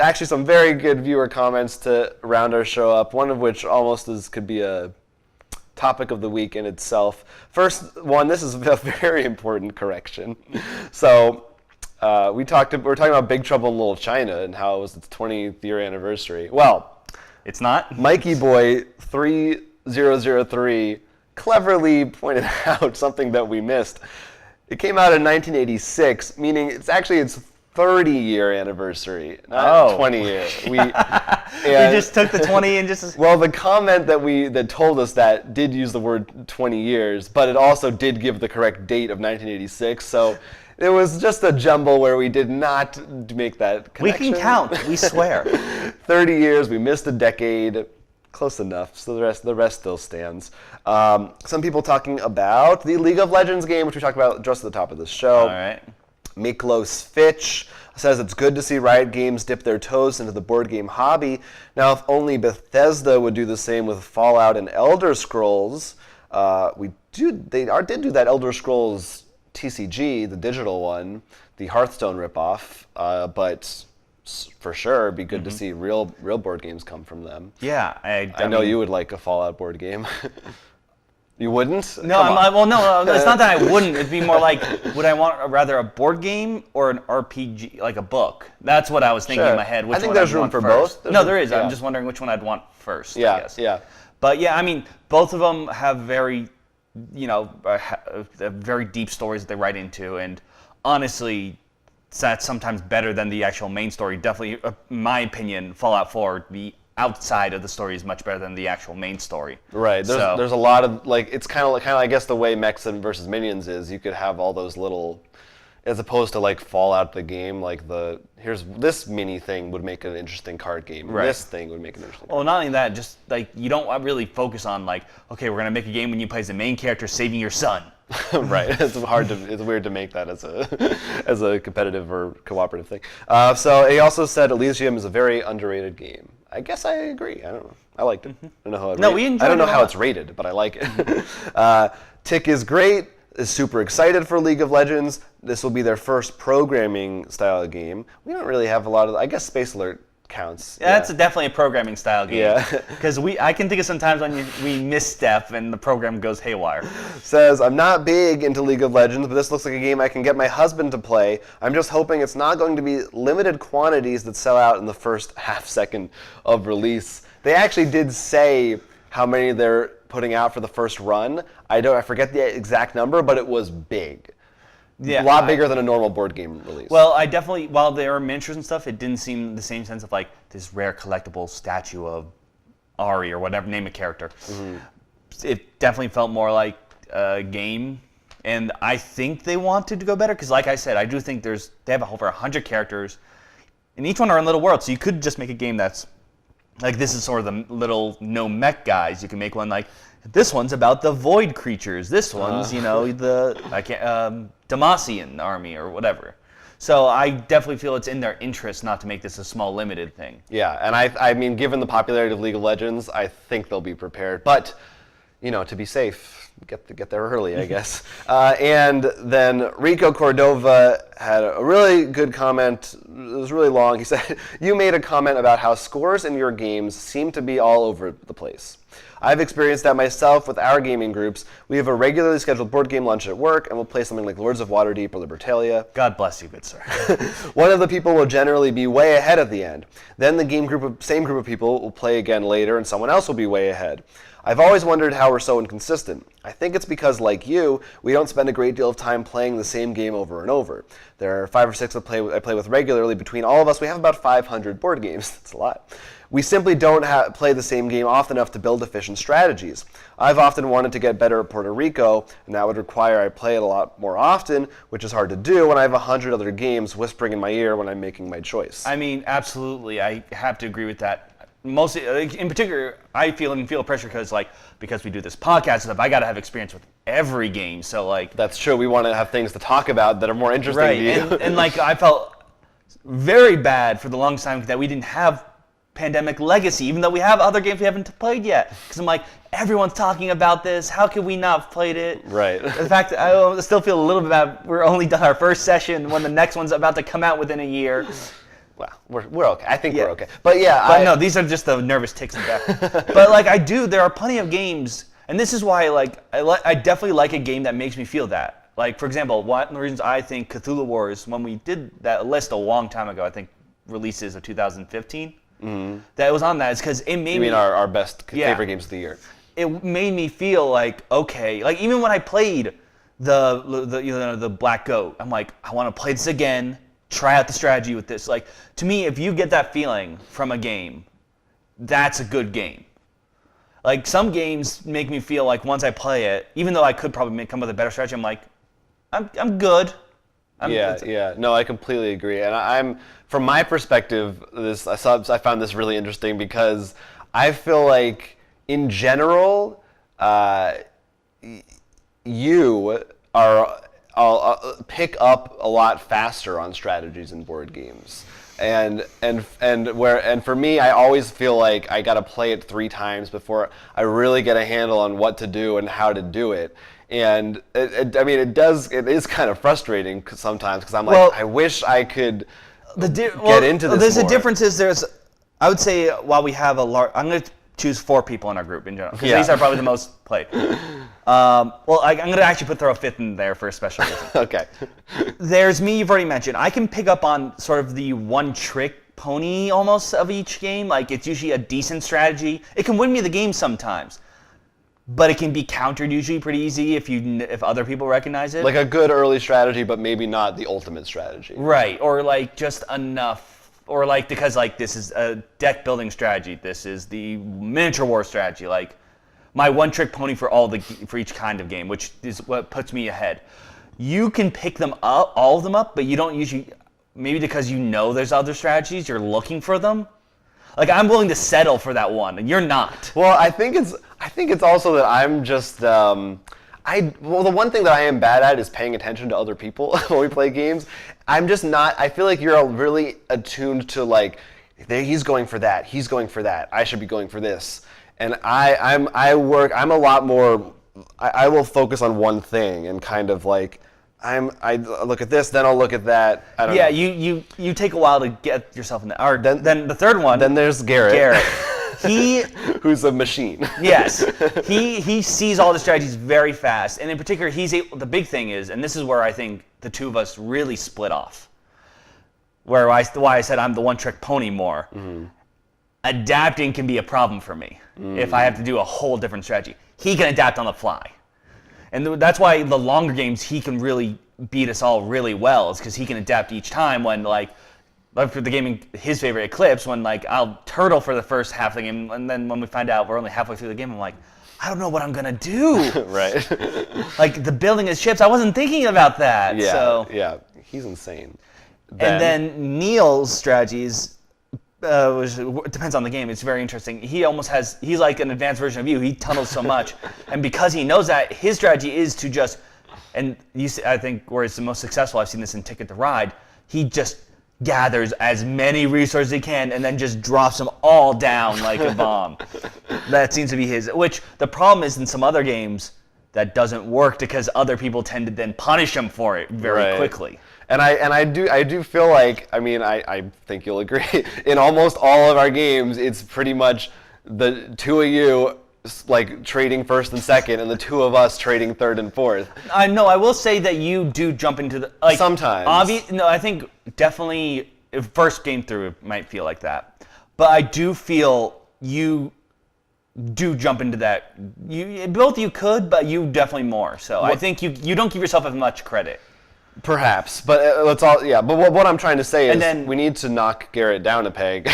actually some very good viewer comments to round our show up, one of which almost could be a topic of the week in itself. First one, this is a very important correction. So we're talking about Big Trouble in Little China and how it was its 20th year anniversary. Well, it's not. Mikey Boy 3003 cleverly pointed out something that we missed. It came out in 1986, meaning it's actually its 30-year anniversary, not 20 year. We just took the 20 and just... Well, the comment that told us that did use the word 20 years, but it also did give the correct date of 1986, so it was just a jumble where we did not make that connection. We can count, we swear. 30 years, we missed a decade. Close enough, so the rest still stands. Some people talking about the League of Legends game, which we talked about just at the top of the show. All right. Miklos Fitch says it's good to see Riot Games dip their toes into the board game hobby. Now, if only Bethesda would do the same with Fallout and Elder Scrolls. They did do that Elder Scrolls TCG, the digital one, the Hearthstone ripoff, but for sure it'd be good to see real board games come from them. Yeah, I know you would like a Fallout board game. You wouldn't? No, no, it's not that I wouldn't. It'd be more like, would I want rather a board game or an RPG, like a book? That's what I was thinking in my head. I think there's room for both. There is. Yeah. I'm just wondering which one I'd want first. Yeah, I guess. yeah. But yeah, I mean, both of them have very, very deep stories that they write into, and honestly, that's sometimes better than the actual main story. Definitely, in my opinion, Fallout 4, the outside of the story is much better than the actual main story. Right. There's a lot of, it's kind of I guess the way Mechs versus Minions is, you could have all those little, as opposed to Fallout the game, here's this mini thing would make an interesting card game. Right. This thing would make an interesting. Well, not only that, just you don't really focus on okay, we're gonna make a game when you play as the main character saving your son. Right. It's weird to make that as a competitive or cooperative thing. So he also said Elysium is a very underrated game. I guess I agree. I don't know. I liked it. I don't know how I don't know how it's rated, but I like it. Tick is great. Is super excited for League of Legends. This will be their first programming style game. We don't really have a lot of. I guess Space Alert counts. Yeah, that's definitely a programming style game. Yeah. Because I can think of some times when we misstep and the program goes haywire. Says, I'm not big into League of Legends, but this looks like a game I can get my husband to play. I'm just hoping it's not going to be limited quantities that sell out in the first half second of release. They actually did say how many they're putting out for the first run. I forget the exact number, but it was big. Yeah, a lot bigger than a normal board game release. Well, I definitely, while there were miniatures and stuff, it didn't seem the same sense of this rare collectible statue of Ari or whatever, name a character. Mm-hmm. It definitely felt more like a game, and I think they wanted to go better because, like I said, I do think they have over 100 characters, and each one are in little worlds, so you could just make a game that's this is sort of the little no-mech guys. You can make one this one's about the void creatures. This one's, the Demacian army or whatever. So I definitely feel it's in their interest not to make this a small limited thing. Yeah, and I mean, given the popularity of League of Legends, I think they'll be prepared. But, to be safe, get there early, I guess. And then Rico Cordova had a really good comment. It was really long. He said, you made a comment about how scores in your games seem to be all over the place. I've experienced that myself with our gaming groups. We have a regularly scheduled board game lunch at work, and we'll play something like Lords of Waterdeep or Libertalia. God bless you, good sir. One of the people will generally be way ahead at the end. Then the same group of people will play again later, and someone else will be way ahead. I've always wondered how we're so inconsistent. I think it's because, like you, we don't spend a great deal of time playing the same game over and over. There are 5 or 6 I play with regularly. Between all of us, we have about 500 board games. That's a lot. We simply don't play the same game often enough to build efficient strategies. I've often wanted to get better at Puerto Rico, and that would require I play it a lot more often, which is hard to do when I have 100 other games whispering in my ear when I'm making my choice. I mean, absolutely. I have to agree with that. Mostly, in particular, I feel pressure because we do this podcast stuff. I got to have experience with every game. So that's true. We want to have things to talk about that are more interesting to you. And I felt very bad for the longest time that we didn't have Pandemic Legacy, even though we have other games we haven't played yet. Because I'm everyone's talking about this. How could we not have played it? Right. In fact, I still feel a little bit bad. We're only done our first session when the next one's about to come out within a year. well, we're okay. I think we're okay. But yeah, But no, these are just the nervous ticks in the back. But like there are plenty of games, and this is why I definitely like a game that makes me feel that. Like for example, one of the reasons I think Cthulhu Wars, when we did that list a long time ago, I think releases of 2015, that it was on that is because it made you mean our best Yeah. favorite games of the year? It made me feel like okay, like even when I played the Black Goat, I'm like I want to play this again. Try out the strategy with this. Like to me, if you get that feeling from a game, that's a good game. Like some games make me feel like once I play it, even though I could probably come up with a better strategy, I'm like, I'm good. Yeah. No, I completely agree. And I'm from my perspective, I found this really interesting because I feel like in general, you are. I'll pick up a lot faster on strategies in board games, and for me, I always feel like I got to play it 3 times before I really get a handle on what to do and how to do it. And it is kind of frustrating sometimes because I'm like, I wish I could get into this. There's more. a difference. I would say while we have I'm going to choose 4 people in our group in general because these are probably the most played. I'm going to actually throw a 5th in there for a special reason. Okay. There's me, you've already mentioned. I can pick up on sort of the one-trick pony almost of each game. Like, it's usually a decent strategy. It can win me the game sometimes, but it can be countered usually pretty easy if other people recognize it. Like a good early strategy, but maybe not the ultimate strategy. Right, or like just enough, or like because like this is a deck-building strategy, this is the miniature war strategy, like my one-trick pony for each kind of game, which is what puts me ahead. You can pick them up, all of them up, but you don't usually, maybe because you know there's other strategies, you're looking for them. Like I'm willing to settle for that one, and you're not. Well, I think it's also that I'm just the one thing that I am bad at is paying attention to other people when we play games. I'm just not. I feel like you're really attuned to like, he's going for that, he's going for that. I should be going for this. And I'm a lot more. I will focus on one thing and kind of like I look at this, then I'll look at that. I don't know. You take a while to get yourself in that. Or then the third one. Then there's Garrett. He who's a machine. Yes, he sees all the strategies very fast, and in particular, the big thing is, and this is where I think the two of us really split off. Why I said I'm the one-trick pony more. Mm-hmm. Adapting can be a problem for me if I have to do a whole different strategy. He can adapt on the fly. And that's why the longer games, he can really beat us all really well, is because he can adapt each time when, like for the game, his favorite Eclipse, when, like, I'll turtle for the first half of the game, and then when we find out we're only halfway through the game, I'm like, I don't know what I'm going to do. Right. Like, the building his ships, I wasn't thinking about that. Yeah, so. yeah, he's insane. And then Neil's strategies, which depends on the game. It's very interesting. He's like an advanced version of you. He tunnels so much. And because he knows that, his strategy is to just, and I think where it's the most successful, I've seen this in Ticket to Ride, he just gathers as many resources as he can and then just drops them all down like a bomb. That seems to be his, which the problem is in some other games that doesn't work because other people tend to then punish him for it very quickly. And I do feel like, I mean, I think you'll agree, in almost all of our games, it's pretty much the two of you like trading first and second, and the two of us trading third and fourth. I know. I will say that you do jump into the like sometimes. I think definitely first game through it might feel like that, but I do feel you do jump into that. Both you could, but you definitely more. So I think you don't give yourself as much credit. Perhaps, but let's all But what I'm trying to say is we need to knock Garrett down a peg.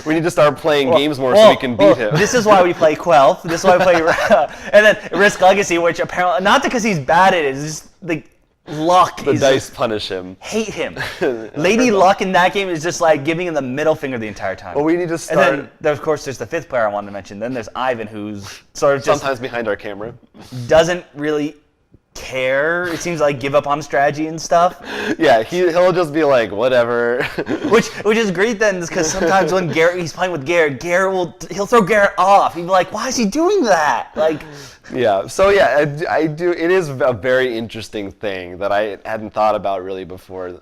We need to start playing games more so we can beat him. This is why we play Quelf. This is why we play, and then Risk Legacy, which apparently not because he's bad at it. It's just the luck. The dice punish him. Hate him. Lady Luck in that game is just like giving him the middle finger the entire time. Well, we need to start. And then of course there's the fifth player I wanted to mention. Then there's Ivan, who's sort of just sometimes behind our camera doesn't really care. It seems like give up on strategy and stuff. Yeah, he'll just be like whatever. which is great then, because sometimes when he's playing with Garrett, he'll throw Garrett off. He'll be like, why is he doing that? Like. Yeah. So yeah, I do. It is a very interesting thing that I hadn't thought about really before.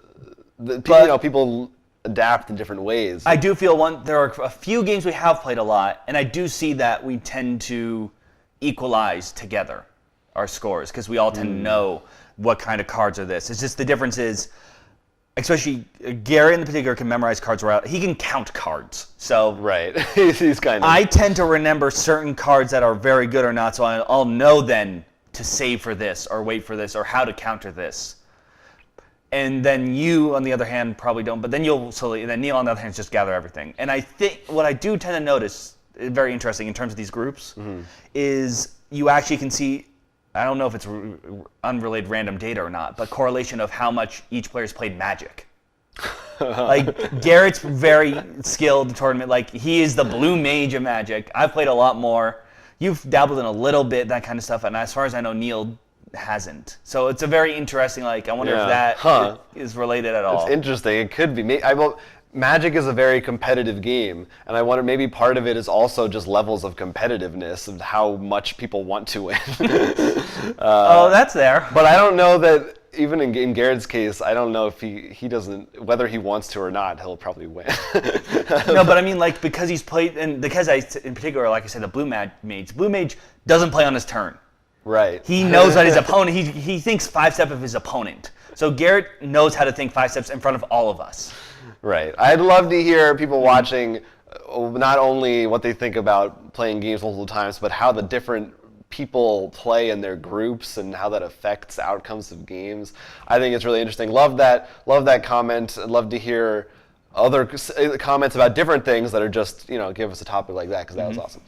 People adapt in different ways. I do feel there are a few games we have played a lot, and I do see that we tend to equalize together our scores because we all tend to know what kind of cards are this. It's just the difference is, especially Gary in particular can memorize cards well. He can count cards. So right, he's kind of. I tend to remember certain cards that are very good or not, so I'll know then to save for this or wait for this or how to counter this. And then you, on the other hand, probably don't. But then then Neil, on the other hand, just gather everything. And I think what I do tend to notice, very interesting in terms of these groups, is you actually can see, I don't know if it's unrelated random data or not, but correlation of how much each player's played Magic. Like, Garrett's very skilled in the tournament. Like, he is the blue mage of Magic. I've played a lot more. You've dabbled in a little bit, that kind of stuff. And as far as I know, Neil hasn't. So it's a very interesting, like, I wonder if that is related at all. It's interesting. It could be. Magic is a very competitive game, and I wonder maybe part of it is also just levels of competitiveness of how much people want to win. Oh, that's there. But I don't know that, even in Garrett's case, I don't know if he doesn't, whether he wants to or not, he'll probably win. No, but I mean, like, because he's played, and because in particular, like I said, the Blue Mage doesn't play on his turn. Right. He knows that his opponent, he thinks 5-step of his opponent. So Garrett knows how to think 5 steps in front of all of us. Right. I'd love to hear people watching not only what they think about playing games multiple times, but how the different people play in their groups and how that affects outcomes of games. I think it's really interesting. Love that comment. I'd love to hear other comments about different things that are just, give us a topic like that, because that was awesome.